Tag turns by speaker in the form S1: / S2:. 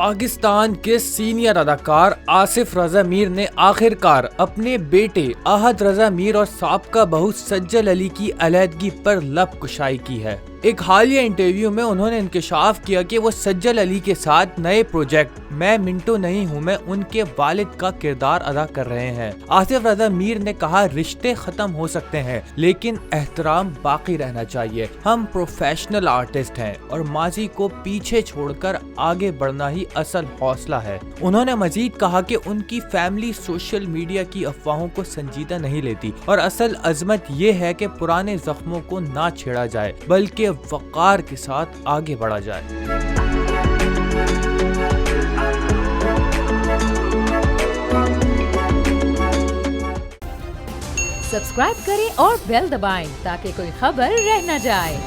S1: پاکستان کے سینئر اداکار آصف رضا میر نے آخرکار اپنے بیٹے احد رضا میر اور سابقہ بہو سجل علی کی علیحدگی پر لب کشائی کی ہے۔ ایک حالیہ انٹرویو میں انہوں نے انکشاف کیا کہ وہ سجل علی کے ساتھ نئے پروجیکٹ میں منٹو نہیں ہوں میں ان کے والد کا کردار ادا کر رہے ہیں۔ آصف رضا میر نے کہا، رشتے ختم ہو سکتے ہیں لیکن احترام باقی رہنا چاہیے۔ ہم پروفیشنل آرٹسٹ ہیں اور ماضی کو پیچھے چھوڑ کر آگے بڑھنا ہی اصل حوصلہ ہے۔ انہوں نے مزید کہا کہ ان کی فیملی سوشل میڈیا کی افواہوں کو سنجیدہ نہیں لیتی اور اصل عظمت یہ ہے کہ پرانے زخموں کو نہ چھیڑا جائے بلکہ وقار کے ساتھ آگے بڑھا جائے۔
S2: سبسکرائب کریں اور بیل دبائیں تاکہ کوئی خبر رہ نہ جائے۔